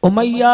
उमैया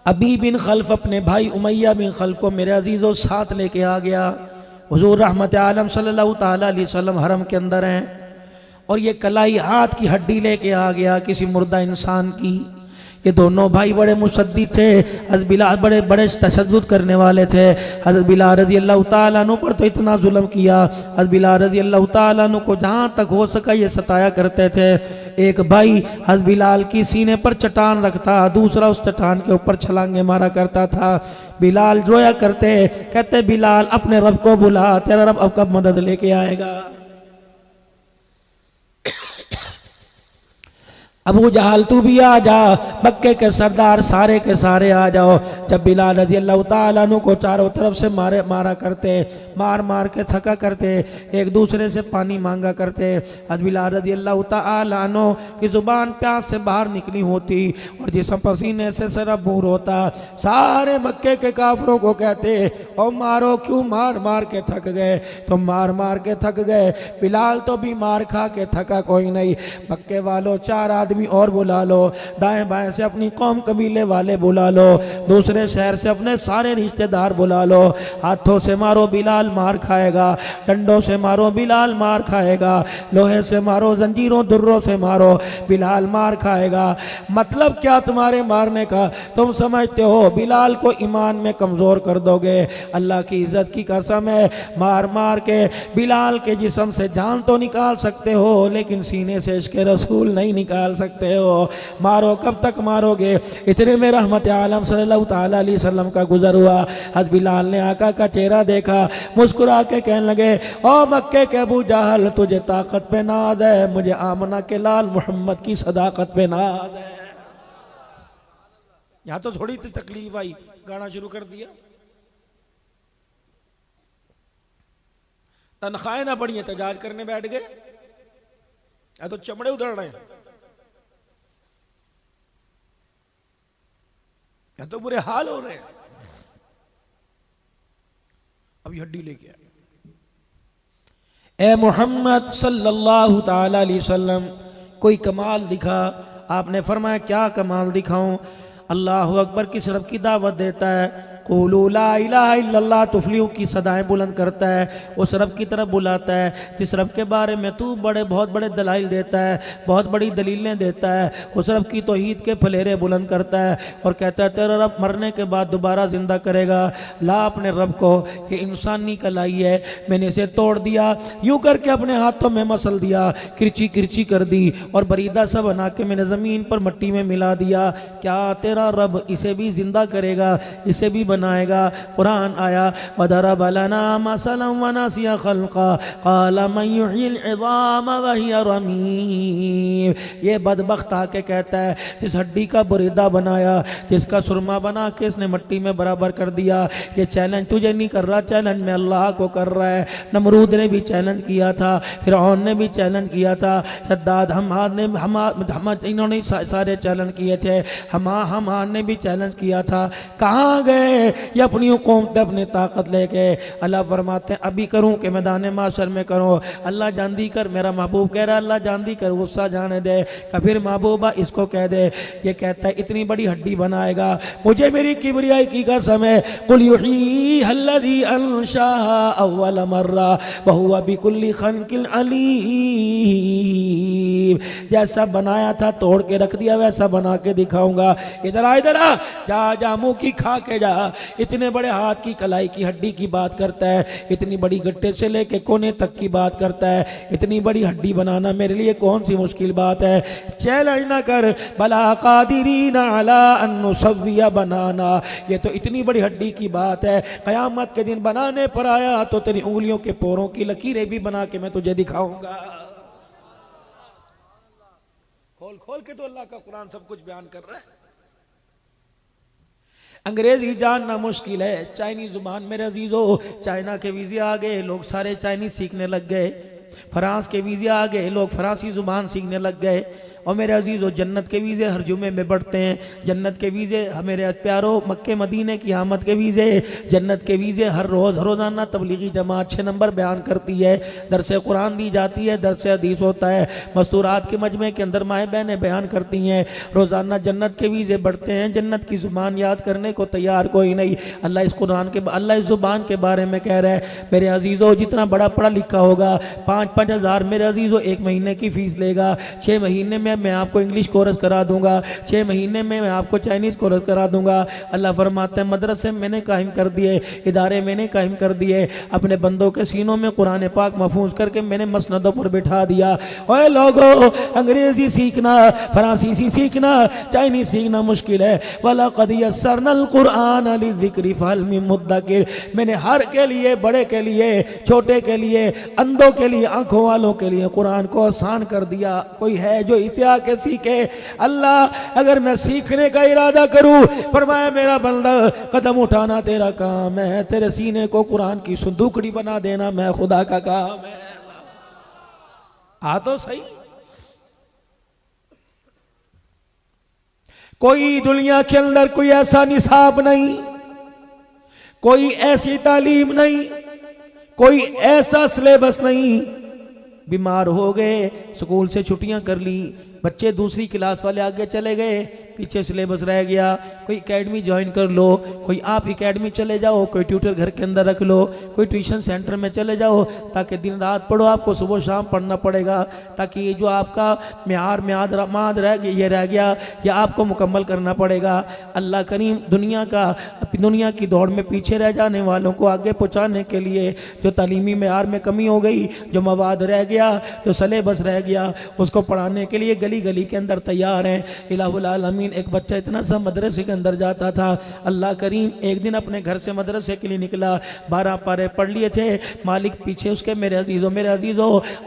अबी बिन खल्फ अपने भाई उमैया बिन खल्फ को मेरे अजीज़ों साथ लेके आ गया। हुजूर रहमत आलम सल्लल्लाहु ताला अलैहि वसल्लम हरम के अंदर हैं और ये कलाई हाथ की हड्डी लेके आ गया किसी मुर्दा इंसान की। ये दोनों भाई बड़े मुशद्दिद थे। हज़रत बिलाल बड़े बड़े तशद्दुद करने वाले थे। हज़रत बिलाल रज़ी अल्लाह ताला अन्हु पर तो इतना जुल्म किया। हज़रत बिलाल रज़ी अल्लाह ताला अन्हु को जहाँ तक हो सका ये सताया करते थे। एक भाई हज़रत बिलाल की सीने पर चट्टान रखता, दूसरा उस चट्टान के ऊपर छलांगे मारा करता था। बिलाल रोया करते, कहते बिलाल अपने रब को बुला, तेरा रब अब कब मदद लेके आएगा। अबू जहल तू भी आ जा, मक्के के सरदार सारे के सारे आ जाओ। जब बिलाल रज़ी अल्लाह ताला अन्हु को चारों तरफ से मारा करते, मार मार के थका करते, एक दूसरे से पानी मांगा करते। हज़रत बिलाल रज़ी अल्लाह ताला अन्हु की ज़ुबान प्यास से बाहर निकली होती और जिस्म पसीने से सरबूर होता। सारे मक्के के काफरों को कहते और मारो, क्यों मार मार के थक गए, तो मार मार के थक गए। बिलाल तो भी मार खा के थका कोई नहीं। मक्के वालों चार आदमी और बुला लो, दाएं बाएं से अपनी कौम कबीले वाले बुला लो, दूसरे शहर से अपने सारे रिश्तेदार बुला लो। हाथों से मारो बिलाल मार खाएगा, डंडों से मारो बिलाल मार खाएगा, लोहे से मारो, जंजीरों दुर्रों से मारो, बिलाल मार खाएगा। मतलब क्या तुम्हारे मारने का? तुम समझते हो बिलाल को ईमान में कमजोर कर दोगे? अल्लाह की इज्जत की कसम है, मार मार के बिलाल के जिस्म से जान तो निकाल सकते हो लेकिन सीने से इश्क़ रसूल नहीं निकाल सकते हो। मारो, कब तक मारोगे? इतने में रहमत आलम सल्लल्लाहु ताला अलैहि वसल्लम का गुजर हुआ। हज़रत बिलाल ने आका का चेहरा देखा, मुस्कुरा के कहने लगे, ओ मक्के के अबू जहल, तुझे ताकत पे नाज है, मुझे आमना के लाल मोहम्मद की सदाकत पे नाज है। यहाँ तो थोड़ी सी तकलीफ आई, गाना शुरू कर दिया। तनख्वाहें ना बढ़ी, एहतजाज करने बैठ गए, या तो चमड़े उधड़ रहे हैं, या तो बुरे हाल हो रहे हैं। अभी हड्डी लेके आए। ए मोहम्मद सल्लल्लाहु ताला अलैहि वसल्लम, कोई कमाल दिखा। आपने फरमाया क्या कमाल दिखाऊं? अल्लाहु अकबर किस रब की दावत देता है, क़ूलू ला इलाहा इल्लल्लाह तुफ़्लिहू की सदाएं बुलंद करता है, उस रब की तरफ बुलाता है जिस रब के बारे में तू बहुत बड़े दलाइल देता है, बहुत बड़ी दलीलें देता है। उस रब की तौहीद के फलेरे बुलंद करता है और कहता है तेरा रब मरने के बाद दोबारा ज़िंदा करेगा। ला अपने रब को, ये इंसानी कलाई है, मैंने इसे तोड़ दिया, यूँ करके अपने हाथों में मसल दिया, किरची किरची कर दी और बरीदा सा बना के मैंने ज़मीन पर मट्टी में मिला दिया। क्या तेरा रब इसे भी ज़िंदा करेगा, इसे भी बनाएगा? कुरान आया, वदरब लना मसलन व नसिया खल्क़ा क़ाल मन युह्यिल इज़ाम व हिय रमीम। ये बदबख्त आके कहता है जिस हड्डी का बुरीदा बनाया, जिसका सुरमा बना के इसने मट्टी में बराबर कर दिया। ये चैलेंज तुझे नहीं कर रहा, चैलेंज में अल्लाह को कर रहा है। नमरूद ने भी चैलेंज किया था, फिरौन ने भी चैलेंज किया था, शद्दाद हमाद ने इन्होंने सारे चैलेंज किए थे, हमान ने भी चैलेंज किया था। कहाँ गए ये अपनी हुकूमत अपनी ताकत लेके? अल्लाह फरमाते हैं अभी करूं कि मैदान माशर में करूं। अल्लाह जानदी कर, मेरा महबूब कह रहा है अल्लाह जानदी कर, गुस्सा जाने दे। फिर महबूबा इसको कह दे, ये कहता है इतनी बड़ी हड्डी बनाएगा, मुझे मेरी किबरियाई की कसम है, कुल युह्यीहा अल्लज़ी अंशाहा अव्वल मर्रा व हुवा बिकुल्ली खल्क़िन अलीम। जैसा बनाया था तोड़ के रख दिया, वैसा बना के दिखाऊंगा। इधर आ, इधर आ, जा मुंह की खा के जा। इतने बड़े हाथ की कलाई की हड्डी की बात करता है, इतनी बड़ी गट्टे से लेके कोने तक की बात करता है। इतनी बड़ी हड्डी बनाना मेरे लिए कौन सी मुश्किल बात है? चैलेंज ना कर, बला कादिरीन अला अन नुसव्विया बनाना, ये तो इतनी बड़ी हड्डी की बात है। क़यामत के दिन बनाने पर आया तो तेरी उंगलियों के पोरों की लकीरें भी बना के मैं तुझे दिखाऊंगा। खोल खोल के तो अल्लाह का कुरान सब कुछ बयान कर रहा है। अंग्रेजी जानना मुश्किल है, चाइनीज जुबान मेरे अजीजों, चाइना के वीज़े आ गए, लोग सारे चाइनीज सीखने लग गए। फ्रांस के वीज़े आ गए, लोग फ्रांसी जुबान सीखने लग गए। और मेरे अजीज़ों जन्नत के वीज़े हर जुमे में बढ़ते हैं, जन्नत के वीज़े मेरे प्यारो मक्के मदीने की आमद के वीज़े, जन्नत के वीज़े हर रोज़ रोज़ाना तबलीगी जमात 6 नंबर बयान करती है, दरस कुरान दी जाती है, दरस हदीस होता है, मस्तूरात के मजमे के अंदर माएँ बहनें बयान करती हैं, रोज़ाना जन्नत के वीज़े बढ़ते हैं। जन्नत की ज़ुबान याद करने को तैयार कोई नहीं। अल्लाह इस कुरान के अल्लाह इस ज़ुबान के बारे में कह रहा है, मेरे अजीज़ों जितना बड़ा पढ़ा लिखा होगा 5-5 हज़ार मेरे अजीज़ों 1 महीने की फ़ीस लेगा, 6 महीने में मैं आपको इंग्लिश कोर्स करा दूंगा, 6 महीने में मैं आपको चाइनीज़ कोर्स करा दूंगा। अल्लाह फरमाते हैं मदरसे मैंने कायम कर दिए, इदारे मैंने कायम कर दिए, अपने बंदों के सीनों में कुरान पाक महफूज करके मैंने मसनदों पर बिठा दिया। ओए लोगों, अंग्रेज़ी सीखना, फ्रांसीसी सीखना, चाइनीज़ सीखना मुश्किल है। वला क़द यस्सरनल कुरान लिज़िक्रि फहल मिन मुद्दकिर, मैंने हर के लिए, बड़े के लिए, छोटे के लिए, अंधों के लिए, आंखों वालों के लिए कुरान को आसान कर दिया। कोई है जो इसे आके सीखे? अल्लाह अगर मैं सीखने का इरादा करूं, फरमाया मेरा बंदा कदम उठाना तेरा काम है, तेरे सीने को कुरान की संदूकड़ी बना देना मैं खुदा का काम है। आ तो सही। कोई दुनिया के अंदर कोई ऐसा निसाब नहीं, कोई ऐसी तालीम नहीं, कोई ऐसा सिलेबस नहीं। बीमार हो गए, स्कूल से छुट्टियां कर ली, बच्चे दूसरी क्लास वाले आगे चले गए, पीछे सिलेबस रह गया। कोई एकेडमी ज्वाइन कर लो, कोई आप एकेडमी चले जाओ, कोई ट्यूटर घर के अंदर रख लो, कोई ट्यूशन सेंटर में चले जाओ, ताकि दिन रात पढ़ो, आपको सुबह शाम पढ़ना पड़ेगा, ताकि ये जो आपका म्याद रह गया, ये रह गया, ये आपको मुकम्मल करना पड़ेगा। अल्लाह करीम दुनिया की दौड़ में पीछे रह जाने वालों को आगे पहुँचाने के लिए जो तालीमी म्यार में कमी हो गई, जो मवाद रह गया, जो सिलेबस रह गया, उसको पढ़ाने के लिए गली गली के अंदर तैयार हैं। इलाहुल आलमीन एक बच्चा इतना सा मदरसे के अंदर जाता था, अल्लाह करीम एक दिन अपने घर से मदरसे के लिए निकला, 12 पारे पढ़ लिए थे, मालिक पीछे उसके मेरे अजीज़ों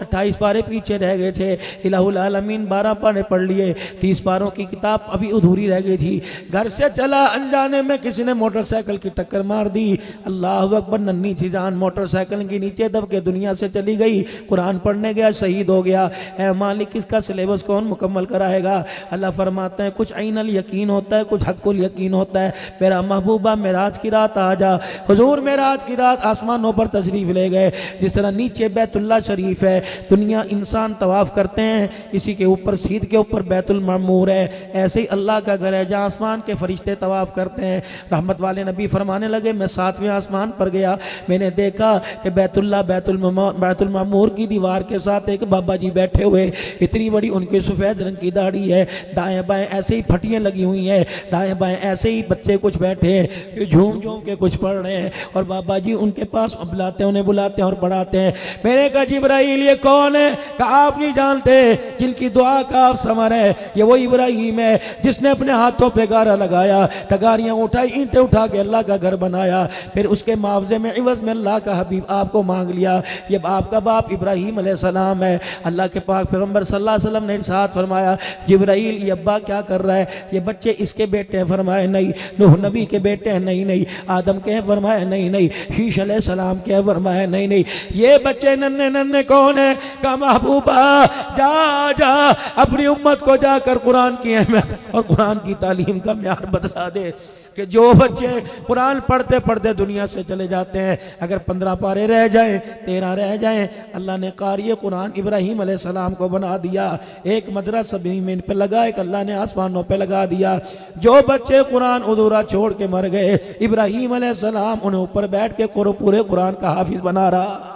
28 पारे पीछे रह गए थे। इलाहुल आलमीन 12 पारे पढ़ लिए, 30 पारों की किताब अभी अधूरी रह गई थी। घर से चला, अनजाने में किसी ने मोटरसाइकिल की टक्कर मार दी। अल्लाह अकबर, नन्ही सी जान मोटरसाइकिल के नीचे दब के दुनिया से चली गई। कुरान पढ़ने गया, शहीद हो गया। ऐ मालिक, इसका सिलेबस कौन मुकम्मल कराएगा? अल्लाह फरमाते हैं कुछ ऐनल यकीन होता है, कुछ हक्कुल यकीन होता है। मेरा महबूबा मेराज की रात आ जा। हुजूर मेराज की रात आसमानों पर तशरीफ ले गए। जिस तरह नीचे बैतुल्ला शरीफ है, दुनिया इंसान तवाफ करते हैं, इसी के ऊपर सीध के ऊपर बैतुल मामूर है, ऐसे ही अल्लाह का घर है जहाँ आसमान के फरिश्ते तवाफ करते हैं। रहमत वाले नबी फरमाने लगे, मैं 7वें आसमान पर गया, मैंने देखा कि बैतुल मामूर की दीवार के साथ एक बाबा जी बैठे हुए, इतनी बड़ी उनकी सफ़ेद रंग की दाढ़ी है, दाएं बाएं ऐसे ही फटियाँ लगी हुई हैं, दाएं बाएं ऐसे ही बच्चे कुछ बैठे हैं, झूम झूम के कुछ पढ़ रहे हैं, और बाबा जी उनके पास बुलाते हैं, उन्हें बुलाते हैं और पढ़ाते हैं। मैंने कहा जिब्राइल ये कौन है? कहा आप नहीं जानते, जिनकी दुआ का आप समर है, ये वो इब्राहिम है जिसने अपने हाथों पे गारा लगाया, तगारियाँ उठाई, ईंटें उठा के अल्लाह का घर बनाया, फिर उसके मुआवजे में इवज़ में अल्लाह का हबीब आपको मांग लिया। ये आपका बाप इब्राहिम अलैहिस्सलाम है। अल्लाह के पाक पैगम्बर सल्लल्लाहु अलैहि वसल्लम ने इरशाद फरमाया, जिब्राइल ये अब्बा क्या कर रहा है? ये बच्चे इसके बेटे हैं? फरमाए नहीं। नूह नबी के बेटे हैं? नहीं नहीं। आदम के हैं? फरमाए नहीं नहीं। शीश अलैहिस्सलाम के हैं? फरमाए नहीं नहीं। ये बच्चे नन्हे नन्हे कौन है? का महबूबा जा जा अपनी उम्मत को जाकर कुरान की अहमियत और कुरान की तालीम का म्यार बतला दे कि जो बच्चे कुरान पढ़ते पढ़ते दुनिया से चले जाते हैं, अगर 15 पारे रह जाएं, 13 रह जाएं, अल्लाह ने कारी कुरान इब्राहिम अलैहिस्सलाम को बना दिया। एक मदरसा ज़मीन पे लगा, एक अल्लाह ने आसमानों पे लगा दिया। जो बच्चे कुरान अधूरा छोड़ के मर गए, इब्राहिम अलैहिस्सलाम उन्हें ऊपर बैठ के पूरे कुरान का हाफिज बना रहा।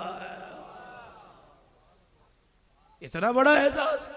इतना बड़ा एहसास।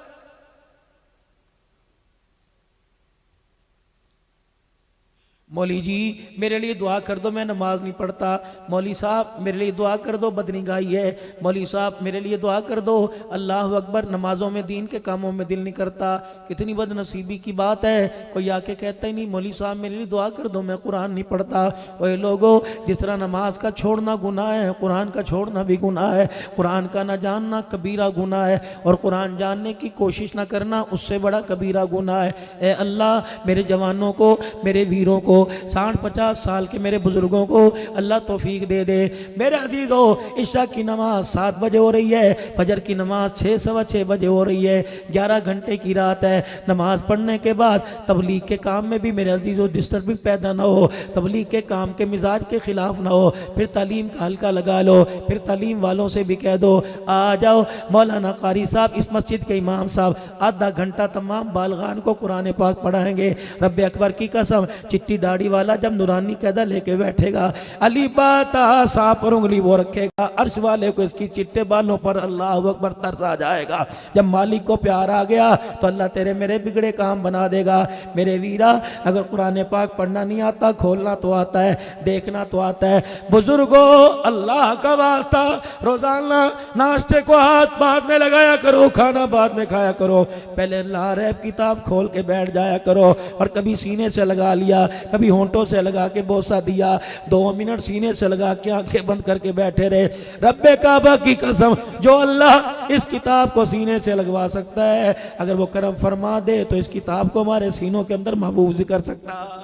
मौली जी मेरे लिए दुआ कर दो, मैं नमाज नहीं पढ़ता। मौली साहब मेरे लिए दुआ कर दो, बदनिगाही है। मौली साहब मेरे लिए दुआ कर दो, अल्लाह अकबर, नमाजों में, दीन के कामों में दिल नहीं करता। कितनी बदनसीबी की बात है, कोई आके कहता ही नहीं मौली साहब मेरे लिए दुआ कर दो, मैं कुरान नहीं पढ़ता। वही लोगों, जिस तरह नमाज का छोड़ना गुनाह है, कुरान का छोड़ना भी गुनाह है। कुरान का ना जानना कबीरा गुनाह है, और कुरान जानने की कोशिश ना करना उससे बड़ा कबीरा गुनाह है। ए अल्लाह, मेरे जवानों को, मेरे वीरों को, 60-50 साल के मेरे बुजुर्गों को अल्लाह तौफीक दे दे। मेरे अजीजों, इशा की नमाज 7 बजे हो रही है, फजर की नमाज 6 सवा 6 बजे हो रही है, 11 घंटे की रात है। नमाज पढ़ने के बाद तबलीग के काम में भी मेरे अजीजों डिस्टर्बिंग पैदा ना हो, तबलीग के काम के मिजाज के खिलाफ ना हो। फिर तालीम का हल्का लगा लो, फिर तालीम वालों से भी कह दो आ जाओ। मौलाना कारी साहब, इस मस्जिद के इमाम साहब, आधा घंटा तमाम बालगान को कुरान पाक पढ़ाएंगे। रब्बे अकबर की कसम, चिट्टी दाढ़ी वाला जब नूरानी कैदा लेके बैठेगा, अली बाता साफ पर उंगली वो रखेगा, अर्श वाले को इसकी चिट्टे बालों पर अल्लाह अकबर तरस आ जाएगा। जब मालिक को प्यार आ गया तो अल्लाह तेरे मेरे बिगड़े काम बना देगा। मेरे वीरा, अगर कुरान पाक पढ़ना नहीं आता, खोलना तो आता है, देखना तो आता है। बुजुर्गों, अल्लाह का वास्ता, रोजाना नाश्ते को हाथ बाद में लगाया करो, खाना बाद में खाया करो। पहले अल्लाह रैब किताब खोल के बैठ जाया करो, और कभी सीने से लगा लिया, कभी होंठों से लगा के बोसा दिया, 2 मिनट सीने से लगा के आंखें बंद करके बैठे रहे। रब्बे काबा की कसम, जो अल्लाह इस किताब को सीने से लगवा सकता है, अगर वो करम फरमा दे तो इस किताब को हमारे सीनों के अंदर महफूज कर सकता है।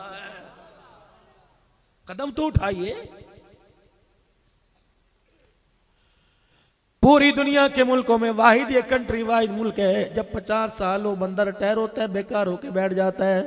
कदम तो उठाइए। पूरी दुनिया के मुल्कों में वाहिद ये कंट्री, वाहिद मुल्क है जब 50 साल हो बंदा रिटायर होता है, बेकार होके बैठ जाता है।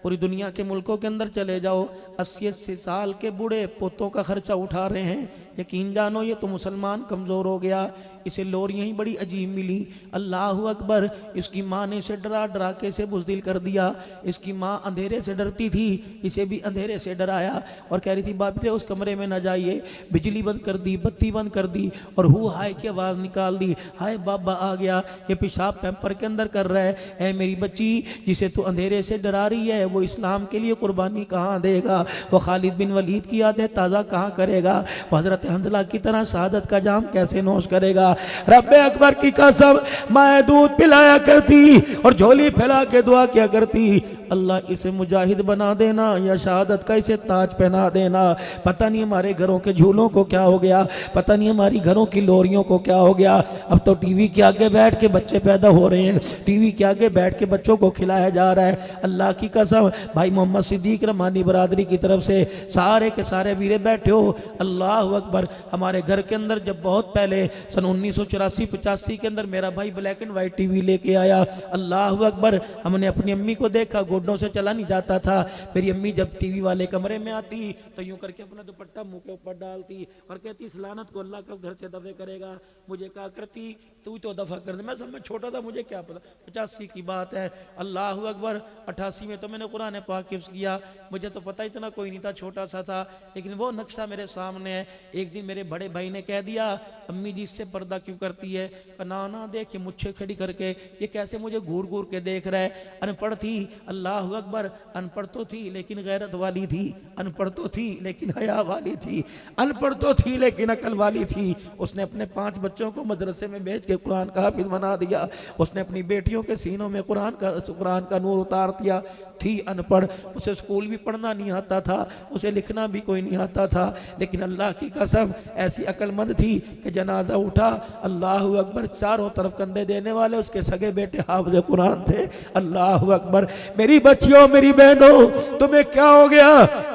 पूरी दुनिया के मुल्कों के अंदर चले जाओ, 80-80 साल के बूढ़े पोतों का खर्चा उठा रहे हैं। यकीन जानो ये तो मुसलमान कमज़ोर हो गया। इसे लोरियाँ ही बड़ी अजीब मिली। अल्लाह अकबर, इसकी माँ ने इसे डरा डरा के इसे बुज़दिल कर दिया। इसकी माँ अंधेरे से डरती थी, इसे भी अंधेरे से डराया और कह रही थी बाप रे उस कमरे में ना जाइए। बिजली बंद कर दी, बत्ती बंद कर दी और हु हाय की आवाज़ निकाल दी, हाय बाबा आ गया, ये पेशाब पैम्पर के अंदर कर रहा है। ऐ मेरी बच्ची, जिसे तू अंधेरे से डरा रही है, वो इस्लाम के लिए कुर्बानी कहाँ देगा? वो खालिद बिन वलीद की यादें ताज़ा कहाँ करेगा? वो हज़रत हंज़ला की तरह शहादत का जाम कैसे नोश करेगा? रब्बे अकबर की कसम, मैं दूध पिलाया करती और झोली फैला के दुआ किया करती, अल्लाह इसे मुजाहिद बना देना या शहादत का इसे ताज पहना देना। पता नहीं हमारे घरों के झूलों को क्या हो गया, पता नहीं हमारी घरों की लोरियों को क्या हो गया। अब तो टीवी के आगे बैठ के बच्चे पैदा हो रहे हैं, टीवी के आगे बैठ के बच्चों को खिलाया जा रहा है। अल्लाह की कसम, भाई मोहम्मद सिद्दीक रहमानी बरादरी की तरफ से सारे के सारे वीरे बैठे हो। अल्लाह अकबर। हमारे घर के अंदर जब बहुत पहले सन 1984-85 के अंदर मेरा भाई ब्लैक एंड वाइट टीवी लेके आया, अल्लाह अकबर, हमने अपनी अम्मी को देखा, गोडों से चला नहीं जाता था। मेरी अम्मी जब टीवी वाले कमरे में आती तो यूं करके अपना दुपट्टा मुंह के ऊपर डालती और कहती इस लानत को अल्लाह कब घर से दफे करेगा। मुझे कहा करती तू तो दफा कर दे। मैं सब में छोटा था, मुझे क्या पता, 85 की बात है। अल्लाह अकबर। 88 में तो मैंने कुरान पाक हिफ्ज़ किया, मुझे तो पता इतना कोई नहीं था, छोटा सा था, लेकिन वो नक्शा मेरे सामने है। एक दिन मेरे बड़े भाई ने कह दिया अम्मी जी इससे पर्दा क्यों करती है? ना ना देख, मुझे खड़ी करके ये कैसे मुझे घूर घूर के देख रहा है। अनपढ़ थी, अल्लाह अकबर, अनपढ़ तो थी लेकिन गैरत वाली थी, अनपढ़ तो थी लेकिन हया वाली थी, अनपढ़ तो थी लेकिन अकल वाली थी। उसने अपने 5 बच्चों को मदरसे में भेज के कुरान का हाफिज बना दिया। उसने अपनी बेटियों के सीनों में कुरान का नूर उतार दिया। थी अनपढ़, उसे स्कूल भी पढ़ना नहीं आता था, उसे लिखना भी कोई नहीं आता था, लेकिन अल्लाह की कसम ऐसी अक्लमंद थी कि जनाजा उठा, अल्लाह अकबर, चारों तरफ कंधे देने वाले उसके सगे बेटे हाफिज कुरान थे। अल्लाह अकबर। मेरी बच्चियों, मेरी बहनों, तुम्हें क्या हो गया?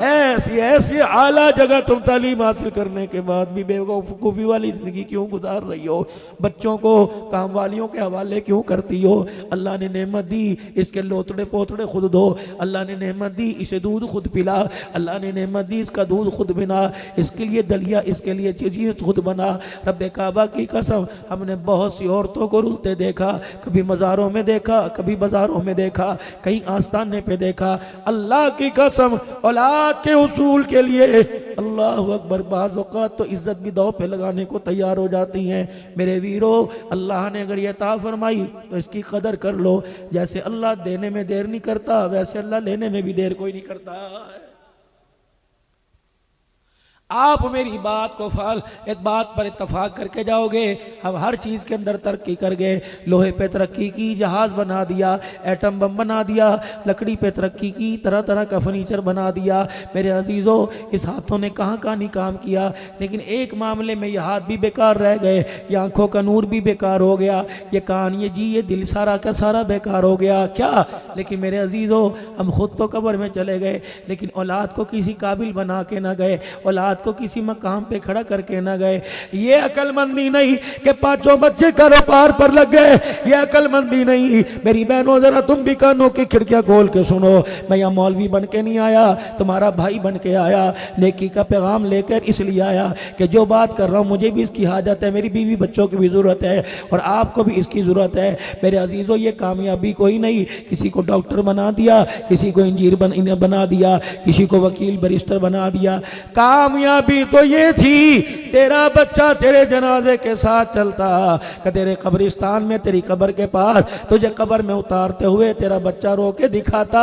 ऐसी ऐसी आला जगह तुम तालीम हासिल करने के बाद भी बेवकूफ़ी वाली जिंदगी क्यों गुजार रही हो? बच्चों को काम वालियों के हवाले क्यों करती हो? अल्लाह ने नेमत दी, इसके लोतड़े पोतड़े खुद दो। अल्लाह ने नेमत दी, इसे दूध खुद पिला। अल्लाह ने नेमत दी, इसका दूध खुद बना, इसके लिए दलिया, इसके लिए चीज़ खुद बना। रब्बे काबा की कसम, हमने बहुत सी औरतों को रुलते देखा, कभी मज़ारों में देखा, कभी बाजारों में देखा, कहीं आस्ताने पे देखा। अल्लाह की कसम, औलाद के उसूल के लिए अल्लाह अकबर, बाज़ औक़ात तो इज्जत भी दांव पे लगाने को तैयार हो जाती हैं। मेरे वीरों, अल्लाह ने अगर ये अता फरमाई तो इसकी कदर कर लो। जैसे अल्लाह देने में देर नहीं करता, वैसे अल्लाह लेने में भी देर कोई नहीं करता। आप मेरी बात को एक बात पर इत्तफाक करके जाओगे, हम हर चीज़ के अंदर तरक्की कर गए। लोहे पे तरक्की की, जहाज़ बना दिया, एटम बम बना दिया, लकड़ी पे तरक्की की, तरह तरह का फर्नीचर बना दिया। मेरे अजीज़ों, इस हाथों ने कहाँ कहाँ नहीं काम किया, लेकिन एक मामले में ये हाथ भी बेकार रह गए, ये आँखों का नूर भी बेकार हो गया, ये कान, ये जी, ये दिल सारा का सारा बेकार हो गया। क्या? लेकिन मेरे अजीज़ों, हम खुद तो कब्र में चले गए, लेकिन औलाद को किसी काबिल बना के ना गए, औलाद को किसी मकाम पे खड़ा करके ना गए। ये अकलमंदी नहीं कि पांचों बच्चे कारोबार पर लग गए, ये अकलमंदी नहीं। मेरी बहनों, जरा तुम भी कानों की खिड़कियां खोल के सुनो। मैं यहाँ मौलवी बन के नहीं आया, तुम्हारा भाई बन के आया, नेकी का पैगाम लेकर इसलिए आया कि जो बात कर रहा हूँ मुझे भी इसकी हाजत है, मेरी बीवी बच्चों की भी ज़रूरत है और आपको भी इसकी ज़रूरत है। मेरे अजीज़ों, ये कामयाबी कोई नहीं, किसी को डॉक्टर बना दिया, किसी को इंजीनियर बना दिया, किसी को वकील बैरिस्टर बना दिया। कामयाबी तो ये थी, तेरा बच्चा तेरे जनाजे के साथ चलता, कि तेरे कब्रिस्तान में, तेरी कब्र के पास तुझे कब्र में उतारते हुए तेरा बच्चा रो के दिखाता,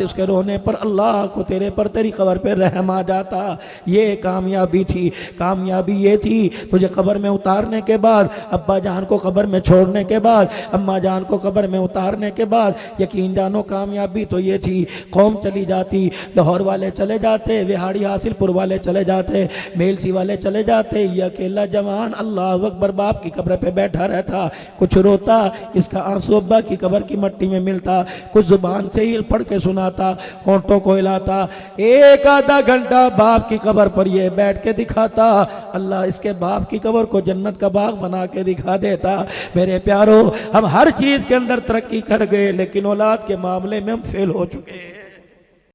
उसके रोने पर अल्लाह को तेरे पर, तेरी कब्र पे रहम आ जाता। ये कामयाबी थी। कामयाबी ये थी, तुझे कब्र में उतारने के बाद, अब्बा जान को कब्र में छोड़ने के बाद, अम्मा जान को कब्र में उतारने के बाद, यकीन जानो कामयाबी तो ये थी, कौम चली जाती, लाहौर वाले चले जाते, विहाड़ी हासिलपुर वाले चले जाते, मेलसी वाले चले जाते, ये अकेला जवान अल्लाह अकबर बाप की कब्र पे बैठा रहता, कुछ रोता, इसका आंसू अब्बा की कब्र की मट्टी में मिलता, कुछ जुबान से ही पढ़ के सुनाता, होंठों को हिलाता, एक आधा घंटा बाप की कब्र पर ये बैठ के दिखाता, अल्लाह इसके बाप की कब्र को जन्नत का बाग बना के दिखा देता। मेरे प्यारो, हम हर चीज के अंदर तरक्की कर गए, लेकिन औलाद के मामले में हम फेल हो चुके हैं।